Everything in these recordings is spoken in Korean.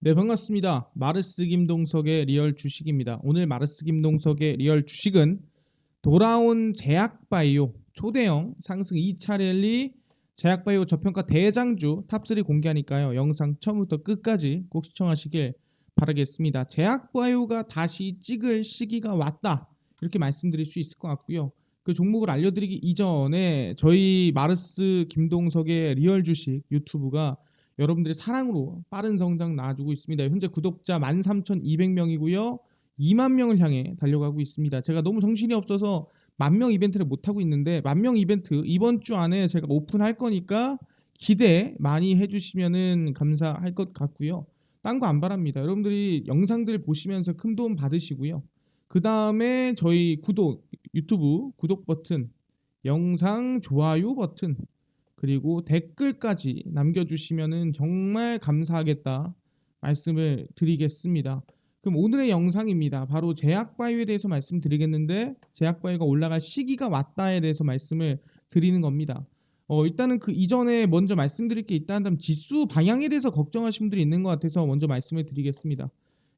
네, 반갑습니다. 마르스 김동석의 리얼 주식입니다. 오늘 마르스 김동석의 리얼 주식은 돌아온 제약바이오 초대형 상승 2차 랠리 제약바이오 저평가 대장주 탑3 공개하니까요. 영상 처음부터 끝까지 꼭 시청하시길 바라겠습니다. 제약바이오가 다시 찍을 시기가 왔다. 이렇게 말씀드릴 수 있을 것 같고요. 그 종목을 알려드리기 이전에 저희 마르스 김동석의 리얼 주식 유튜브가 여러분들의 사랑으로 빠른 성장 나와주고 있습니다. 현재 구독자 13,200명이고요. 2만 명을 향해 달려가고 있습니다. 제가 너무 정신이 없어서 10,000명 이벤트를 못하고 있는데 10,000명 이벤트 이번 주 안에 제가 오픈할 거니까 기대 많이 해주시면 감사할 것 같고요. 딴 거 안 바랍니다. 여러분들이 영상들 보시면서 큰 도움 받으시고요. 그 다음에 저희 유튜브 구독 버튼, 영상 좋아요 버튼, 그리고 댓글까지 남겨주시면 정말 감사하겠다 말씀을 드리겠습니다. 그럼 오늘의 영상입니다. 바로 제약바이오에 대해서 말씀드리겠는데 제약바이오가 올라갈 시기가 왔다에 대해서 말씀을 드리는 겁니다. 일단은 그 이전에 먼저 말씀드릴 게 있다 한다면 지수 방향에 대해서 걱정하시는 분들이 있는 것 같아서 먼저 말씀을 드리겠습니다.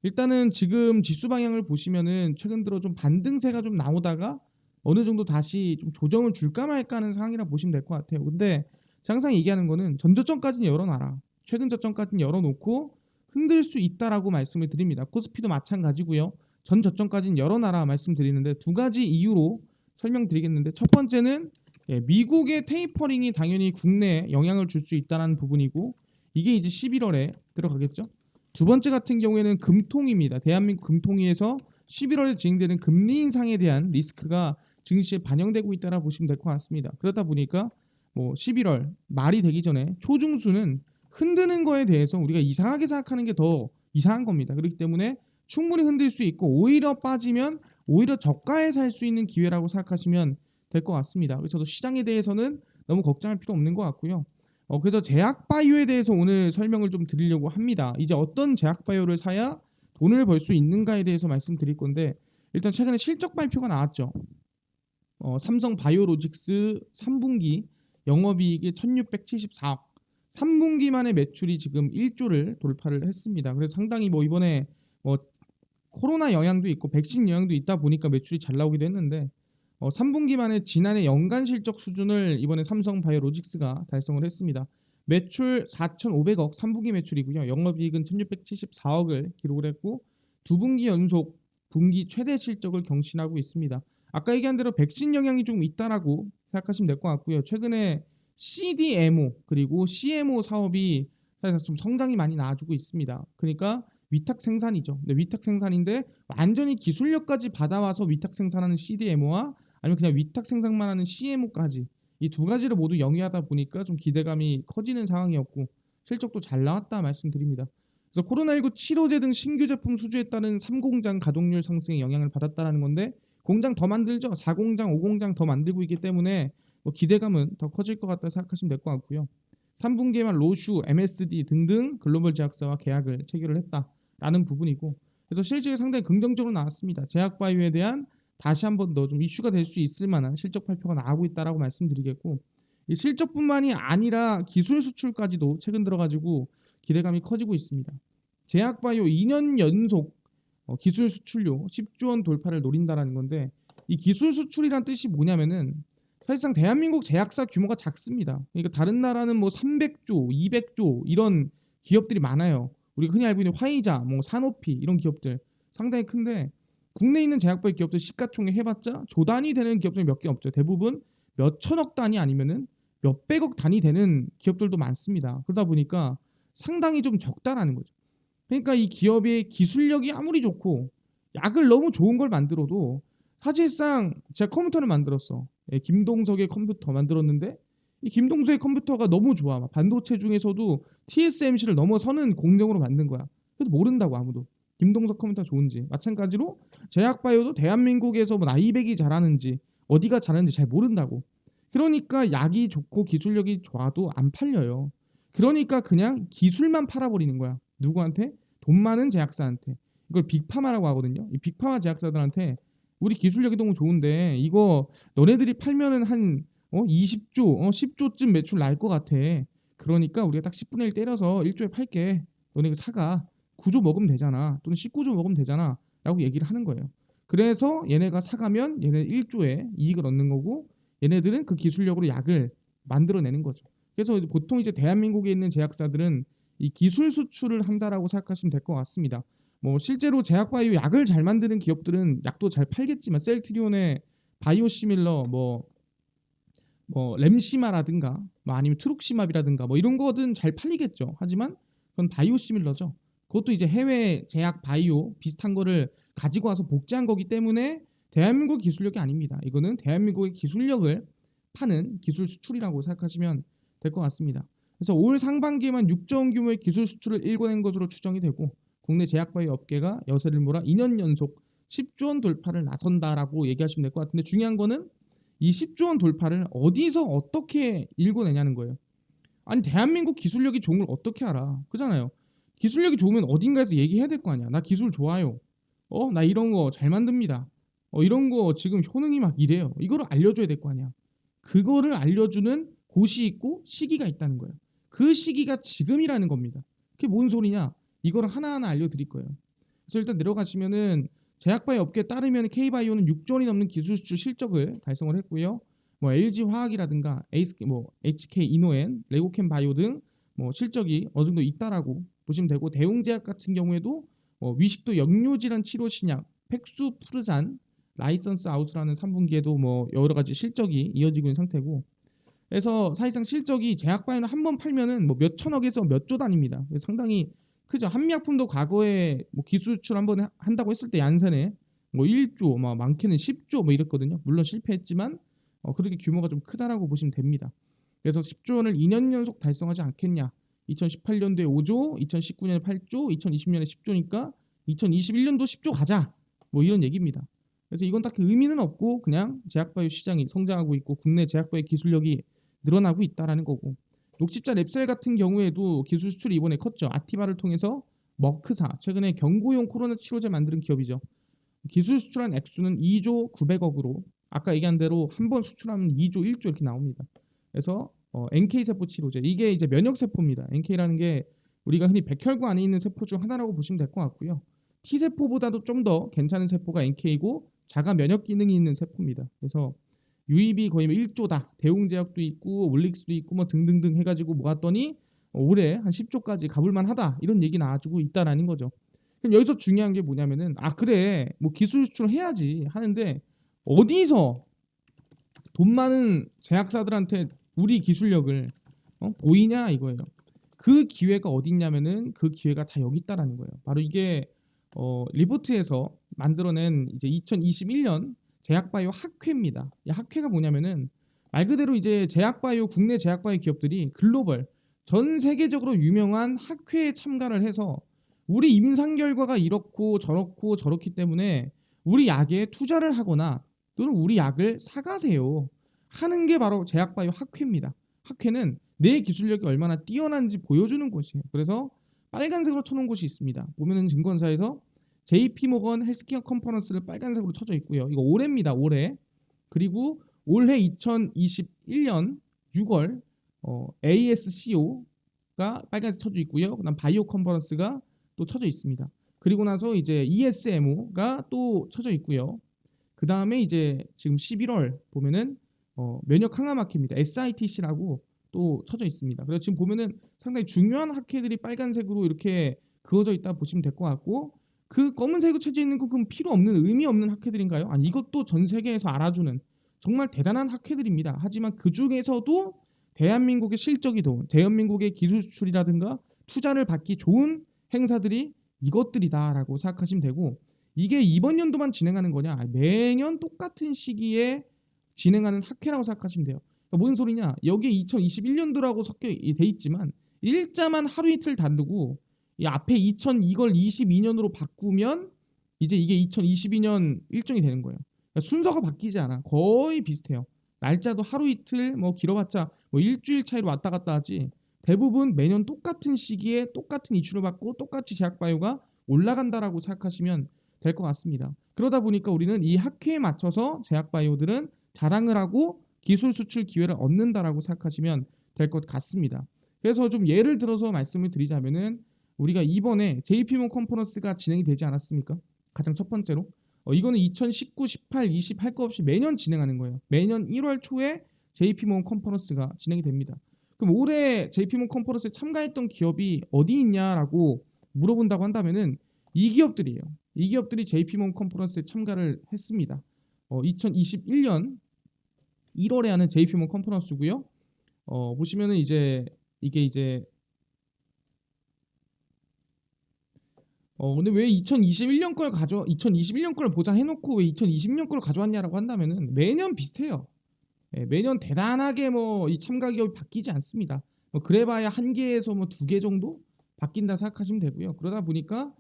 일단은 지금 지수 방향을 보시면은 최근 들어 좀 반등세가 좀 나오다가 어느 정도 다시 좀 조정을 줄까 말까 하는 상황이라 보시면 될 것 같아요. 근데 항상 얘기하는 거는 전저점까지는 열어놔라. 최근 저점까지는 열어놓고 흔들 수 있다라고 말씀을 드립니다. 코스피도 마찬가지고요. 전 저점까지는 열어놔라 말씀드리는데 두 가지 이유로 설명드리겠는데 첫 번째는 미국의 테이퍼링이 당연히 국내에 영향을 줄 수 있다는 부분이고 이게 이제 11월에 들어가겠죠. 두 번째 같은 경우에는 금통위입니다. 대한민국 금통위에서 11월에 진행되는 금리 인상에 대한 리스크가 증시에 반영되고 있다라 보시면 될 것 같습니다. 그러다 보니까 11월 말이 되기 전에 초중수는 흔드는 거에 대해서 우리가 이상하게 생각하는 게 더 이상한 겁니다. 그렇기 때문에 충분히 흔들 수 있고 오히려 빠지면 오히려 저가에 살 수 있는 기회라고 생각하시면 될 것 같습니다. 그래서 저도 시장에 대해서는 너무 걱정할 필요 없는 것 같고요. 그래서 제약바이오에 대해서 오늘 설명을 좀 드리려고 합니다. 이제 어떤 제약바이오를 사야 돈을 벌 수 있는가에 대해서 말씀드릴 건데 일단 최근에 실적 발표가 나왔죠. 삼성바이오로직스 3분기 영업이익이 1674억 3분기 만에 매출이 지금 1조를 돌파를 했습니다. 그래서 상당히 이번에 코로나 영향도 있고 백신 영향도 있다 보니까 매출이 잘 나오기도 했는데 3분기 만에 지난해 연간 실적 수준을 이번에 삼성바이오로직스가 달성을 했습니다. 매출 4,500억 3분기 매출이고요. 영업이익은 1,674억을 기록을 했고 두 분기 연속 분기 최대 실적을 경신하고 있습니다. 아까 얘기한 대로 백신 영향이 좀 있다라고 생각하시면 될 것 같고요. 최근에 CDMO 그리고 CMO 사업이 사실 좀 성장이 많이 나와주고 있습니다. 그러니까 위탁 생산이죠. 근데 위탁 생산인데 완전히 기술력까지 받아와서 위탁 생산하는 CDMO와 아니면 그냥 위탁 생산만 하는 CMO까지 이 두 가지를 모두 영위하다 보니까 좀 기대감이 커지는 상황이었고 실적도 잘 나왔다 말씀드립니다. 그래서 코로나19 치료제 등 신규 제품 수주에 따른 3공장 가동률 상승에 영향을 받았다는 건데 공장 더 만들죠. 4공장, 5공장 더 만들고 있기 때문에 기대감은 더 커질 것 같다 생각하시면 될 것 같고요. 3분기에만 로슈, MSD 등등 글로벌 제약사와 계약을 체결을 했다라는 부분이고 그래서 실적이 상당히 긍정적으로 나왔습니다. 제약바이오에 대한 다시 한 번 더 좀 이슈가 될 수 있을 만한 실적 발표가 나오고 있다라고 말씀드리겠고 이 실적뿐만이 아니라 기술 수출까지도 최근 들어가지고 기대감이 커지고 있습니다. 제약바이오 2년 연속 기술 수출료 10조 원 돌파를 노린다라는 건데 이 기술 수출이란 뜻이 뭐냐면은 사실상 대한민국 제약사 규모가 작습니다. 그러니까 다른 나라는 300조, 200조 이런 기업들이 많아요. 우리가 흔히 알고 있는 화이자, 산오피 이런 기업들 상당히 큰데 국내에 있는 제약바이오 기업들 시가총액 해봤자 조 단위 되는 기업들이 몇 개 없죠. 대부분 몇 천억 단위 아니면은 몇 백억 단위 되는 기업들도 많습니다. 그러다 보니까 상당히 좀 적다라는 거죠. 그러니까 이 기업의 기술력이 아무리 좋고 약을 너무 좋은 걸 만들어도 사실상 제가 컴퓨터를 만들었어. 김동석의 컴퓨터 만들었는데 이 김동석의 컴퓨터가 너무 좋아. 반도체 중에서도 TSMC를 넘어서는 공정으로 만든 거야. 그래도 모른다고 아무도. 김동석 컴퓨터 좋은지. 마찬가지로 제약바이오도 대한민국에서 나이백이 잘하는지 어디가 잘하는지 잘 모른다고. 그러니까 약이 좋고 기술력이 좋아도 안 팔려요. 그러니까 그냥 기술만 팔아버리는 거야. 누구한테? 돈 많은 제약사한테. 이걸 빅파마라고 하거든요. 이 빅파마 제약사들한테 우리 기술력이 너무 좋은데 이거 너네들이 팔면은 한 20조, 10조쯤 매출 날 것 같아. 그러니까 우리가 딱 10분의 1 때려서 1조에 팔게. 너네 이거 사가. 9조 먹으면 되잖아. 또는 19조 먹으면 되잖아. 라고 얘기를 하는 거예요. 그래서 얘네가 사가면 얘네 1조의 이익을 얻는 거고 얘네들은 그 기술력으로 약을 만들어내는 거죠. 그래서 보통 이제 대한민국에 있는 제약사들은 이 기술 수출을 한다라고 생각하시면 될 것 같습니다. 뭐 실제로 제약바이오 약을 잘 만드는 기업들은 약도 잘 팔겠지만 셀트리온의 바이오시밀러 뭐 램시마라든가 뭐 아니면 트룩시맙이라든가 뭐 이런 거든 잘 팔리겠죠. 하지만 그건 바이오시밀러죠. 그것도 이제 해외 제약 바이오 비슷한 거를 가지고 와서 복제한 거기 때문에 대한민국 기술력이 아닙니다. 이거는 대한민국의 기술력을 파는 기술 수출이라고 생각하시면 될 것 같습니다. 그래서 올 상반기에만 6조 원 규모의 기술 수출을 일궈낸 것으로 추정이 되고 국내 제약바이오 업계가 여세를 몰아 2년 연속 10조 원 돌파를 나선다라고 얘기하시면 될 것 같은데 중요한 거는 이 10조 원 돌파를 어디서 어떻게 일궈내냐는 거예요. 아니 대한민국 기술력이 좋은 걸 어떻게 알아? 그잖아요. 기술력이 좋으면 어딘가에서 얘기해야 될 거 아니야. 나 기술 좋아요. 나 이런 거 잘 만듭니다. 이런 거 지금 효능이 막 이래요. 이거를 알려줘야 될 거 아니야. 그거를 알려주는 곳이 있고 시기가 있다는 거예요. 그 시기가 지금이라는 겁니다. 그게 뭔 소리냐? 이걸 하나하나 알려드릴 거예요. 그래서 일단 내려가시면은 제약바이오 업계에 따르면 K바이오는 6조 원이 넘는 기술 수출 실적을 달성을 했고요. 뭐 LG 화학이라든가 HK 이노엔, 레고캠 바이오 등 뭐 실적이 어느 정도 있다라고 보시면 되고 대웅제약 같은 경우에도 위식도 역류질환 치료 신약 팩수푸르잔 라이선스 아웃이라는 3분기에도 뭐 여러 가지 실적이 이어지고 있는 상태고 그래서 사실상 실적이 제약바이오는 한 번 팔면은 뭐 몇 천억에서 몇 조 단위입니다. 상당히 크죠. 한미약품도 과거에 뭐 기술 수출 한번 한다고 했을 때 얀센에 뭐 1조, 막 많게는 10조 뭐 이랬거든요. 물론 실패했지만 그렇게 규모가 좀 크다라고 보시면 됩니다. 그래서 10조 원을 2년 연속 달성하지 않겠냐. 2018년도에 5조, 2019년에 8조, 2020년에 10조니까 2021년도 10조 가자. 뭐 이런 얘기입니다. 그래서 이건 딱히 의미는 없고 그냥 제약바이오 시장이 성장하고 있고 국내 제약바이오 기술력이 늘어나고 있다라는 거고 녹십자 랩셀 같은 경우에도 기술 수출이 이번에 컸죠. 아티바를 통해서 머크사 최근에 경구용 코로나 치료제 만드는 기업이죠. 기술 수출한 액수는 2조 900억으로 아까 얘기한 대로 한 번 수출하면 2조 1조 이렇게 나옵니다. 그래서 NK 세포 치료제 이게 이제 면역 세포입니다. NK라는 게 우리가 흔히 백혈구 안에 있는 세포 중 하나라고 보시면 될 것 같고요. T 세포보다도 좀 더 괜찮은 세포가 NK이고 자가 면역 기능이 있는 세포입니다. 그래서 유입이 거의 1조다. 대웅제약도 있고 올릭스도 있고 뭐 등등등 해가지고 모았더니 올해 한 10조까지 가볼만하다 이런 얘기 나와주고 있다라는 거죠. 그럼 여기서 중요한 게 뭐냐면은 그래 뭐 기술 수출 해야지 하는데 어디서 돈 많은 제약사들한테 우리 기술력을 보이냐 이거예요. 그 기회가 어디 있냐면은 그 기회가 다 여기 있다라는 거예요. 바로 이게 리포트에서 만들어낸 이제 2021년 제약바이오 학회입니다. 이 학회가 뭐냐면은 말 그대로 이제 제약바이오 국내 제약바이오 기업들이 글로벌 전 세계적으로 유명한 학회에 참가를 해서 우리 임상 결과가 이렇고 저렇고 저렇기 때문에 우리 약에 투자를 하거나 또는 우리 약을 사가세요 하는 게 바로 제약바이오 학회입니다. 학회는 내 기술력이 얼마나 뛰어난지 보여주는 곳이에요. 그래서 빨간색으로 쳐놓은 곳이 있습니다. 보면은 증권사에서 JP모건 헬스케어 컨퍼런스를 빨간색으로 쳐져 있고요. 이거 올해입니다. 올해. 그리고 올해 2021년 6월 ASCO가 빨간색 쳐져 있고요. 그다음 바이오 컨퍼런스가 또 쳐져 있습니다. 그리고 나서 이제 ESMO가 또 쳐져 있고요. 그 다음에 이제 지금 11월 보면은 면역 항암학회입니다. SITC라고 또 쳐져 있습니다. 그래서 지금 보면은 상당히 중요한 학회들이 빨간색으로 이렇게 그어져 있다 보시면 될 것 같고 그 검은색으로 쳐져 있는 건 그럼 필요 없는 의미 없는 학회들인가요? 아니 이것도 전 세계에서 알아주는 정말 대단한 학회들입니다. 하지만 그 중에서도 대한민국의 실적이 좋은 대한민국의 기술 수출이라든가 투자를 받기 좋은 행사들이 이것들이다라고 생각하시면 되고 이게 이번 연도만 진행하는 거냐? 매년 똑같은 시기에 진행하는 학회라고 생각하시면 돼요. 그러니까 무슨 소리냐? 여기에 2021년도라고 섞여 돼 있지만 일자만 하루 이틀 다르고 이 앞에 이걸 22년으로 바꾸면 이제 이게 2022년 일정이 되는 거예요. 그러니까 순서가 바뀌지 않아. 거의 비슷해요. 날짜도 하루 이틀 뭐 길어봤자 뭐 일주일 차이로 왔다 갔다 하지. 대부분 매년 똑같은 시기에 똑같은 이슈를 받고 똑같이 제약바이오가 올라간다라고 생각하시면 될 것 같습니다. 그러다 보니까 우리는 이 학회에 맞춰서 제약바이오들은 자랑을 하고 기술 수출 기회를 얻는다라고 생각하시면 될 것 같습니다. 그래서 좀 예를 들어서 말씀을 드리자면은 우리가 이번에 JP모건 컨퍼런스가 진행이 되지 않았습니까? 가장 첫 번째로 이거는 2019, 18, 20 할 거 없이 매년 진행하는 거예요. 매년 1월 초에 JP모건 컨퍼런스가 진행이 됩니다. 그럼 올해 JP모건 컨퍼런스에 참가했던 기업이 어디 있냐라고 물어본다고 한다면은 이 기업들이에요. 이 기업들이 JP모건 컨퍼런스에 참가를 했습니다. 2021년 1월에 하는 JP모건 컨퍼런스고요. 보시면은 이제 이게 이제 근데 왜 2021년 걸 2021년 걸 보자 해놓고 왜 2020년 걸 가져왔냐라고 한다면은 매년 비슷해요. 예, 매년 대단하게 뭐 이 참가 기업이 바뀌지 않습니다. 뭐 그래봐야 한 개에서 뭐 두 개 정도 바뀐다 생각하시면 되고요. 그러다 보니까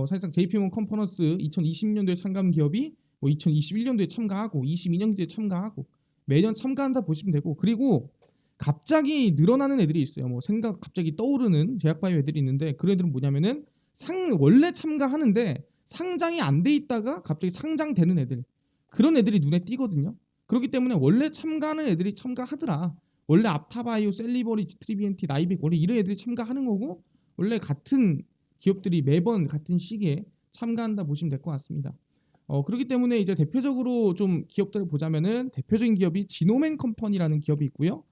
사실상 JP모건 컨퍼런스 2020년도에 참가한 기업이 뭐 2021년도에 참가하고 22년도에 참가하고 매년 참가한다 보시면 되고 그리고 갑자기 늘어나는 애들이 있어요. 뭐 생각 갑자기 떠오르는 제약바이오 애들이 있는데 그 애들은 뭐냐면은 원래 참가하는데 상장이 안 돼 있다가 갑자기 상장되는 애들 그런 애들이 눈에 띄거든요. 그렇기 때문에 원래 참가하는 애들이 참가하더라. 원래 앞타바이오, 셀리버리, 트리비엔티, 나이백 원래 이런 애들이 참가하는 거고 원래 같은 기업들이 매번 같은 시기에 참가한다 보시면 될 것 같습니다. 그렇기 때문에 이제 대표적으로 좀 기업들을 보자면은 대표적인 기업이 지노맨 컴퍼니라는 기업이 있고요.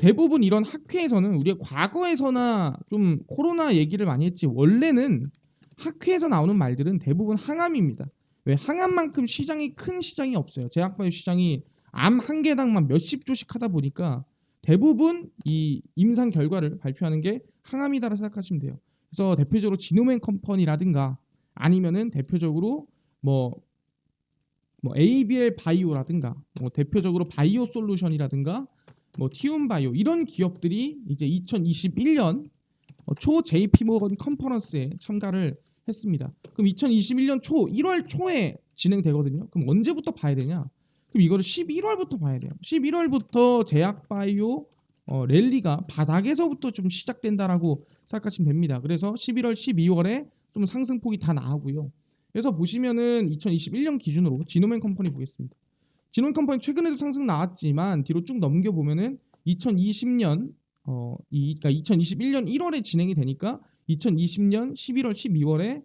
대부분 이런 학회에서는 우리가 과거에서나 좀 코로나 얘기를 많이 했지 원래는 학회에서 나오는 말들은 대부분 항암입니다. 왜 항암만큼 시장이 큰 시장이 없어요. 제약바이오 시장이 암 한 개당만 몇십 조씩 하다 보니까 대부분 이 임상 결과를 발표하는 게 항암이다라고 생각하시면 돼요. 그래서 대표적으로 지노맨 컴퍼니라든가 아니면은 대표적으로 뭐 ABL 바이오라든가 뭐 대표적으로 바이오 솔루션이라든가 뭐 티움바이오 이런 기업들이 이제 2021년 초 JP모건 컨퍼런스에 참가를 했습니다. 그럼 2021년 초 1월 초에 진행되거든요. 그럼 언제부터 봐야 되냐? 그럼 이거를 11월부터 봐야 돼요. 11월부터 제약바이오 랠리가 바닥에서부터 좀 시작된다라고 생각하시면 됩니다. 그래서 11월, 12월에 좀 상승폭이 다 나오고요. 그래서 보시면은 2021년 기준으로 지노맨 컴퍼니 보겠습니다. 지노맨 컴퍼니 최근에도 상승 나왔지만 뒤로 쭉 넘겨 보면은 2020년 그러니까 2021년 1월에 진행이 되니까 2020년 11월, 12월에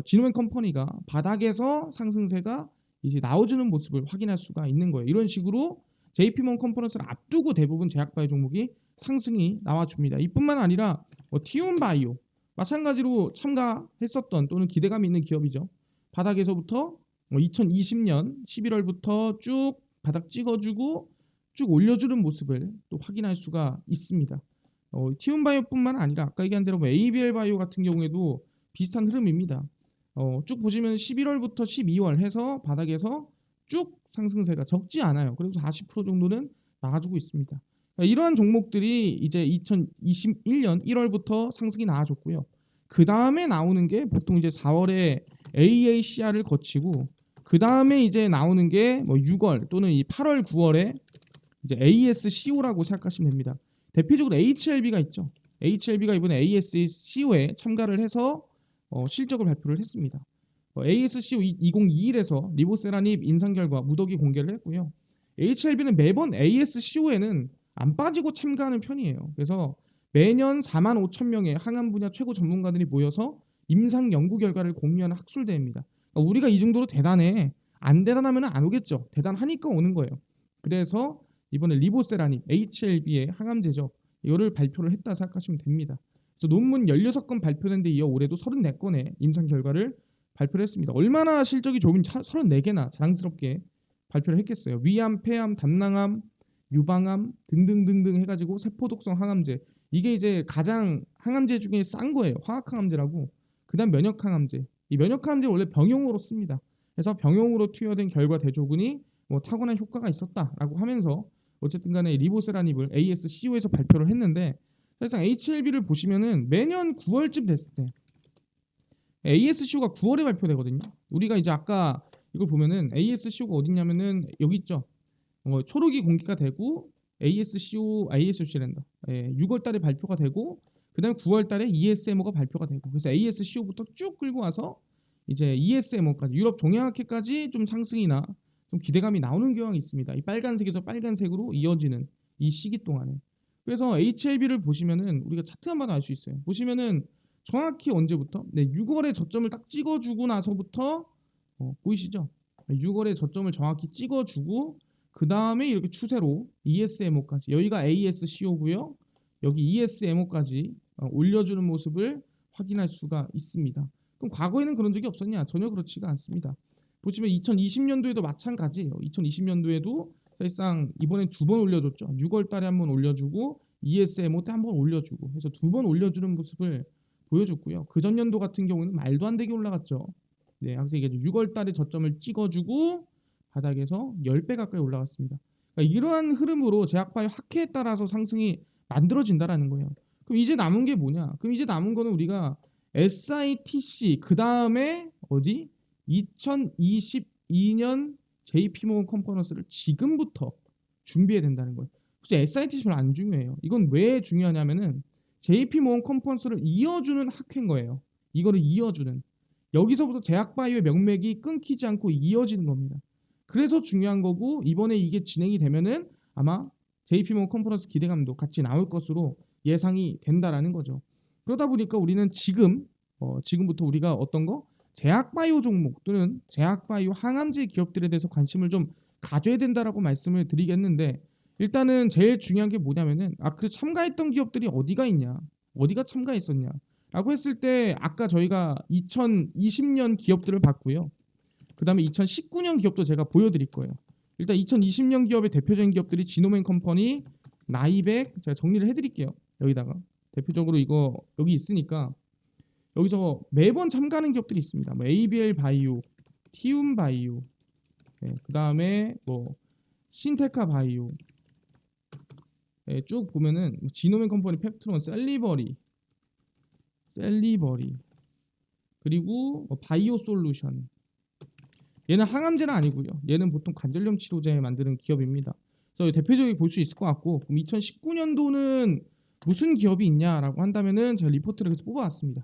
지노맨 컴퍼니가 바닥에서 상승세가 이제 나와주는 모습을 확인할 수가 있는 거예요. 이런 식으로 JP모건 컨퍼런스를 앞두고 대부분 제약바이오 종목이 상승이 나와줍니다. 이뿐만 아니라 티움바이오 마찬가지로 참가했었던 또는 기대감이 있는 기업이죠. 바닥에서부터 2020년 11월부터 쭉 바닥 찍어주고 쭉 올려주는 모습을 또 확인할 수가 있습니다. 티움바이오뿐만 아니라 아까 얘기한 대로 ABL 바이오 같은 경우에도 비슷한 흐름입니다. 쭉 보시면 11월부터 12월 해서 바닥에서 쭉 상승세가 적지 않아요. 그래서 40% 정도는 나와주고 있습니다. 이러한 종목들이 이제 2021년 1월부터 상승이 나와줬고요. 그 다음에 나오는 게 보통 이제 4월에 AACR을 거치고 그 다음에 이제 나오는 게 뭐 6월 또는 이 8월, 9월에 이제 ASCO라고 생각하시면 됩니다. 대표적으로 HLB가 있죠. HLB가 이번에 ASCO에 참가를 해서 실적을 발표를 했습니다. ASCO 2021에서 리보세라닙 임상 결과 무더기 공개를 했고요. HLB는 매번 ASCO에는 안 빠지고 참가하는 편이에요. 그래서 매년 4만 5천 명의 항암 분야 최고 전문가들이 모여서 임상 연구 결과를 공유하는 학술대회입니다. 그러니까 우리가 이 정도로 대단해. 안 대단하면 안 오겠죠. 대단하니까 오는 거예요. 그래서 이번에 리보세라닙 HLB의 항암제죠. 이거를 발표를 했다 생각하시면 됩니다. 그래서 논문 16건 발표된 데 이어 올해도 34건의 임상 결과를 발표를 했습니다. 얼마나 실적이 좋으면 34개나 자랑스럽게 발표를 했겠어요. 위암, 폐암, 담낭암, 유방암 등등등등 해가지고 세포독성 항암제 이게 이제 가장 항암제 중에 싼 거예요. 화학항암제라고. 그다음 면역항암제. 이 면역항암제를 원래 병용으로 씁니다. 그래서 병용으로 투여된 결과 대조군이 뭐 타고난 효과가 있었다라고 하면서 어쨌든 간에 리보세라닙을 ASCO에서 발표를 했는데 사실상 HLB를 보시면은 매년 9월쯤 됐을 때 ASCO가 9월에 발표되거든요. 우리가 이제 아까 이걸 보면은 ASCO가 어딨냐면은 여기 있죠. 초록이 공개가 되고 ASCO란다. 6월 달에 발표가 되고 그다음에 9월 달에 ESMO가 발표가 되고 그래서 ASCO부터 쭉 끌고 와서 이제 ESMO까지 유럽 종양학회까지 좀 상승이나 좀 기대감이 나오는 경향이 있습니다. 이 빨간색에서 빨간색으로 이어지는 이 시기 동안에. 그래서 HLB를 보시면은 우리가 차트 한번 알 수 있어요. 보시면은 정확히 언제부터? 네, 6월에 저점을 딱 찍어주고 나서부터 보이시죠? 6월에 저점을 정확히 찍어주고 그 다음에 이렇게 추세로 ESMO까지 여기가 ASCO고요. 여기 ESMO까지 올려주는 모습을 확인할 수가 있습니다. 그럼 과거에는 그런 적이 없었냐? 전혀 그렇지가 않습니다. 보시면 2020년도에도 마찬가지예요. 2020년도에도 사실상 이번엔 두 번 올려줬죠. 6월 달에 한 번 올려주고 ESMO 때 한 번 올려주고 해서 두 번 올려주는 모습을 보여줬고요. 그 전년도 같은 경우는 말도 안 되게 올라갔죠. 네, 그래서 이게 6월 달에 저점을 찍어주고 바닥에서 10배 가까이 올라갔습니다. 그러니까 이러한 흐름으로 제약바이오 학회에 따라서 상승이 만들어진다라는 거예요. 그럼 이제 남은 게 뭐냐? 그럼 이제 남은 거는 우리가 SITC 그 다음에 어디 2022년 JP모건 컨퍼런스를 지금부터 준비해야 된다는 거예요. 혹시 SITC 별로 안 중요해요. 이건 왜 중요하냐면은 JP모건 컨퍼런스를 이어주는 학회인 거예요. 이거를 이어주는 여기서부터 제약바이오의 명맥이 끊기지 않고 이어지는 겁니다. 그래서 중요한 거고 이번에 이게 진행이 되면은 아마 JP모건 컨퍼런스 기대감도 같이 나올 것으로 예상이 된다라는 거죠. 그러다 보니까 우리는 지금부터 우리가 어떤 거 제약바이오 종목 또는 제약바이오 항암제 기업들에 대해서 관심을 좀 가져야 된다라고 말씀을 드리겠는데 일단은 제일 중요한 게 뭐냐면은 그 참가했던 기업들이 어디가 있냐 어디가 참가했었냐 라고 했을 때 아까 저희가 2020년 기업들을 봤고요. 그 다음에 2019년 기업도 제가 보여드릴 거예요. 일단 2020년 기업의 대표적인 기업들이 지노맨 컴퍼니, 나이백 제가 정리를 해드릴게요. 여기다가 대표적으로 이거 여기 있으니까 여기서 매번 참가하는 기업들이 있습니다. 뭐 ABL 바이오, 티움 바이오, 네, 그 다음에 뭐 신테카 바이오, 네, 쭉 보면은 지노맨 컴퍼니, 펩트론, 셀리버리 그리고 바이오 솔루션. 얘는 항암제는 아니고요. 얘는 보통 관절염 치료제 만드는 기업입니다. 그래서 대표적으로 볼 수 있을 것 같고 그럼 2019년도는 무슨 기업이 있냐라고 한다면은 제가 리포트를 그래서 뽑아왔습니다.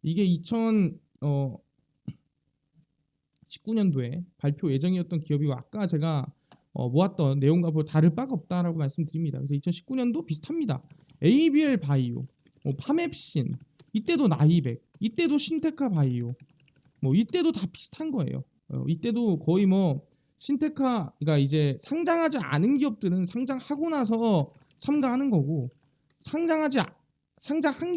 이게 2019년도에 발표 예정이었던 기업이고 아까 제가 모았던 내용과 별 다를 바가 없다라고 말씀드립니다. 그래서 2019년도 비슷합니다. ABL 바이오, 파맵신, 이때도 나이백, 이때도 신테카 바이오, 뭐 이때도 다 비슷한 거예요. 이때도 거의 뭐 신테카가 이제 상장하지 않은 기업들은 상장하고 나서 참가하는 거고 상장한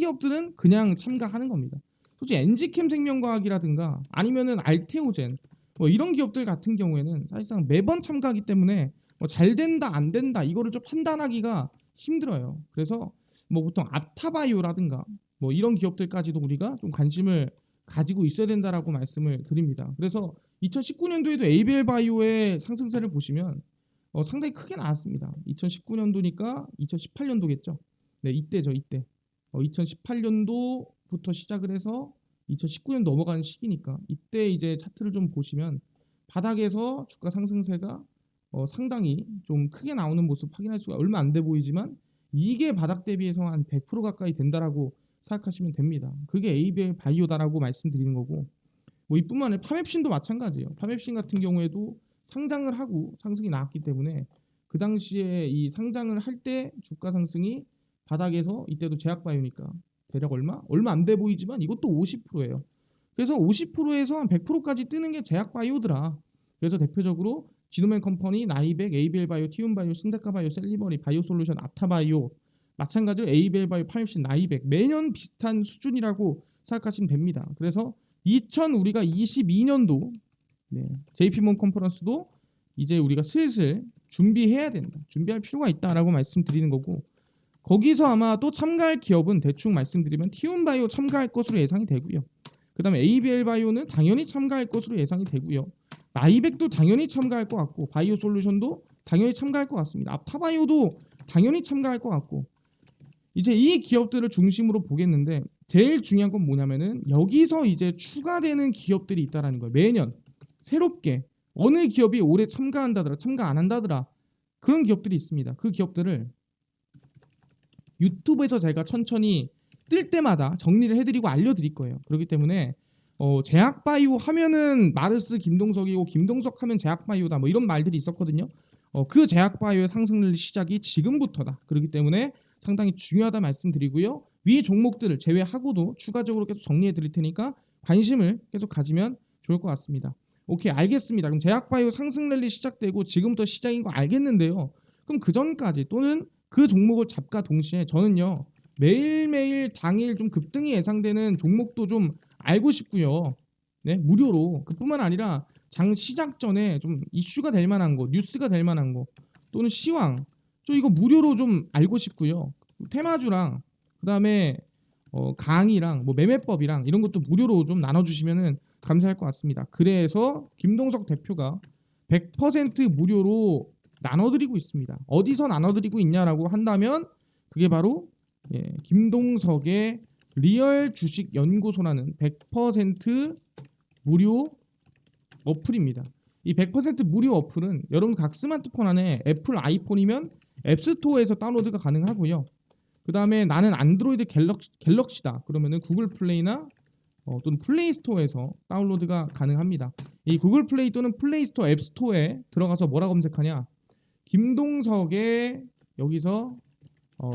기업들은 그냥 참가하는 겁니다. 솔직히 엔지캠 생명과학이라든가 아니면은 알테오젠 뭐 이런 기업들 같은 경우에는 사실상 매번 참가하기 때문에 잘 된다 안 된다 이거를 좀 판단하기가 힘들어요. 그래서 뭐 보통 아타바이오라든가 뭐 이런 기업들까지도 우리가 좀 관심을 가지고 있어야 된다라고 말씀을 드립니다. 그래서 2019년도에도 ABL 바이오의 상승세를 보시면 상당히 크게 나왔습니다. 2019년도니까 2018년도겠죠. 네, 이때죠, 이때. 2018년도부터 시작을 해서 2019년 넘어가는 시기니까 이때 이제 차트를 좀 보시면 바닥에서 주가 상승세가 상당히 좀 크게 나오는 모습 확인할 수가 얼마 안 돼 보이지만 이게 바닥 대비해서 한 100% 가까이 된다라고 생각하시면 됩니다. 그게 ABL 바이오다라고 말씀드리는 거고 뭐 이뿐만 아니라 파맵신도 마찬가지예요. 파맵신 같은 경우에도 상장을 하고 상승이 나왔기 때문에 그 당시에 이 상장을 할 때 주가 상승이 바닥에서 이때도 제약바이오니까 대략 얼마 안 돼 보이지만 이것도 50%예요. 그래서 50%에서 한 100%까지 뜨는 게 제약바이오더라. 그래서 대표적으로 지노맨 컴퍼니, 나이백, ABL 바이오, 티움 바이오, 신데카 바이오, 셀리버리, 바이오 솔루션, 아타바이오 마찬가지로 ABL 바이오, 파맵신, 나이백 매년 비슷한 수준이라고 생각하시면 됩니다. 그래서 우리가 22년도 JP모건 컨퍼런스도 이제 우리가 슬슬 준비해야 된다. 준비할 필요가 있다라고 말씀드리는 거고 거기서 아마 또 참가할 기업은 대충 말씀드리면 티움 바이오 참가할 것으로 예상이 되고요. 그 다음에 ABL 바이오는 당연히 참가할 것으로 예상이 되고요. 나이백도 당연히 참가할 것 같고 바이오 솔루션도 당연히 참가할 것 같습니다. 아타바이오도 당연히 참가할 것 같고 이제 이 기업들을 중심으로 보겠는데 제일 중요한 건 뭐냐면은 여기서 이제 추가되는 기업들이 있다라는 거예요. 매년 새롭게 어느 기업이 올해 참가한다더라 참가 안 한다더라 그런 기업들이 있습니다. 그 기업들을 유튜브에서 제가 천천히 뜰 때마다 정리를 해드리고 알려드릴 거예요. 그렇기 때문에 제약바이오 하면은 마르스 김동석이고 김동석 하면 제약바이오다 뭐 이런 말들이 있었거든요. 그 제약바이오의 상승률 시작이 지금부터다. 그렇기 때문에 상당히 중요하다 말씀드리고요. 위 종목들을 제외하고도 추가적으로 계속 정리해 드릴 테니까 관심을 계속 가지면 좋을 것 같습니다. 오케이, 알겠습니다. 그럼 제약바이오 상승 랠리 시작되고 지금부터 시작인 거 알겠는데요. 그럼 그 전까지 또는 그 종목을 잡과 동시에 저는요 매일매일 당일 좀 급등이 예상되는 종목도 좀 알고 싶고요. 네, 무료로. 그뿐만 아니라 장 시작 전에 좀 이슈가 될 만한 거, 뉴스가 될 만한 거 또는 시황 저 이거 무료로 좀 알고 싶고요. 테마주랑 그다음에 강의랑 뭐 매매법이랑 이런 것도 무료로 좀 나눠주시면은 감사할 것 같습니다. 그래서 김동석 대표가 100% 무료로 나눠드리고 있습니다. 어디서 나눠드리고 있냐라고 한다면 그게 바로 김동석의 리얼 주식 연구소라는 100% 무료 어플입니다. 이 100% 무료 어플은 여러분 각 스마트폰 안에 애플 아이폰이면 앱스토어에서 다운로드가 가능하고요. 그 다음에 나는 안드로이드 갤럭시다 그러면은 구글 플레이나 또는 플레이 스토어에서 다운로드가 가능합니다. 이 구글 플레이 또는 플레이 스토어 앱 스토어에 들어가서 뭐라 검색하냐 김동석의 여기서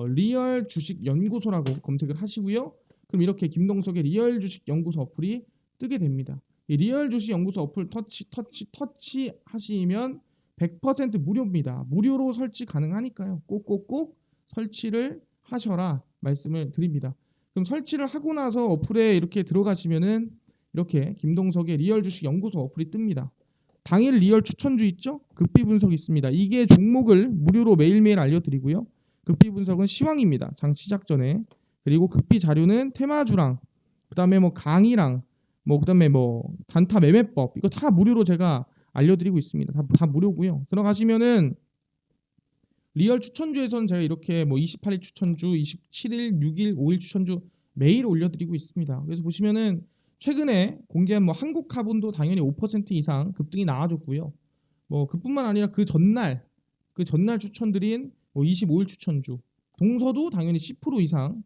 리얼 주식 연구소라고 검색을 하시고요. 그럼 이렇게 김동석의 리얼 주식 연구소 어플이 뜨게 됩니다. 이 리얼 주식 연구소 어플 터치 하시면 100% 무료입니다. 무료로 설치 가능하니까요. 꼭꼭꼭 설치를 하셔라 말씀을 드립니다. 그럼 설치를 하고 나서 어플에 이렇게 들어가시면은 이렇게 김동석의 리얼 주식 연구소 어플이 뜹니다. 당일 리얼 추천주 있죠? 급비 분석 있습니다. 이게 종목을 무료로 매일매일 알려드리고요. 급비 분석은 시황입니다. 장 시작 전에. 그리고 급비 자료는 테마주랑 그다음에 뭐 강의랑 그다음에 단타 매매법 이거 다 무료로 제가 알려드리고 있습니다. 다 무료고요. 들어가시면은 리얼 추천주에서는 제가 이렇게 28일 추천주, 27일, 6일, 5일 추천주 매일 올려드리고 있습니다. 그래서 보시면은 최근에 공개한 한국카본도 당연히 5% 이상 급등이 나와줬고요. 그뿐만 아니라 그 전날 추천드린 25일 추천주 동서도 당연히 10% 이상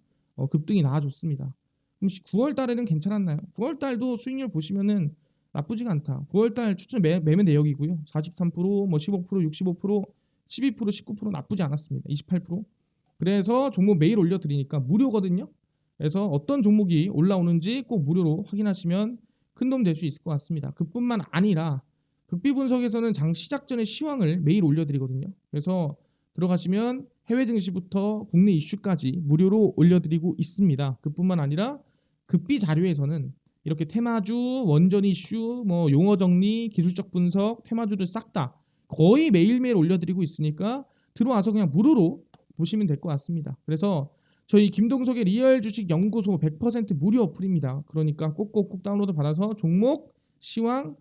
급등이 나와줬습니다. 그럼 9월 달에는 괜찮았나요? 9월 달도 수익률 보시면은 나쁘지가 않다. 9월 달 추천 매매 내역이고요. 43%, 15%, 65%, 12%, 19% 나쁘지 않았습니다. 28%. 그래서 종목 매일 올려드리니까 무료거든요. 그래서 어떤 종목이 올라오는지 꼭 무료로 확인하시면 큰 도움 될 수 있을 것 같습니다. 그뿐만 아니라 급비 분석에서는 장 시작 전에 시황을 매일 올려드리거든요. 그래서 들어가시면 해외 증시부터 국내 이슈까지 무료로 올려드리고 있습니다. 그뿐만 아니라 급비 자료에서는 이렇게 테마주, 원전 이슈, 용어 정리, 기술적 분석, 테마주를 싹 다 거의 매일매일 올려드리고 있으니까 들어와서 그냥 무료로 보시면 될 것 같습니다. 그래서 저희 김동석의 리얼 주식 연구소 100% 무료 어플입니다. 그러니까 꼭꼭꼭 다운로드 받아서 종목, 시황,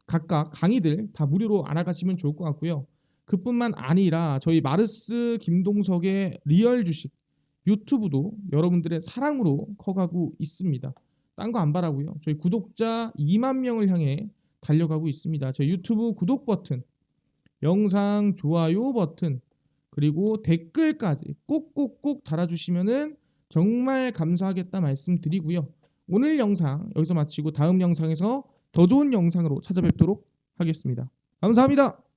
각각 강의들 다 무료로 알아가시면 좋을 것 같고요. 그뿐만 아니라 저희 마르스 김동석의 리얼 주식 유튜브도 여러분들의 사랑으로 커가고 있습니다. 딴 거 안 바라고요. 저희 구독자 2만 명을 향해 달려가고 있습니다. 저희 유튜브 구독 버튼, 영상 좋아요 버튼, 그리고 댓글까지 꼭꼭꼭 달아주시면은 정말 감사하겠다 말씀드리고요. 오늘 영상 여기서 마치고 다음 영상에서 더 좋은 영상으로 찾아뵙도록 하겠습니다. 감사합니다.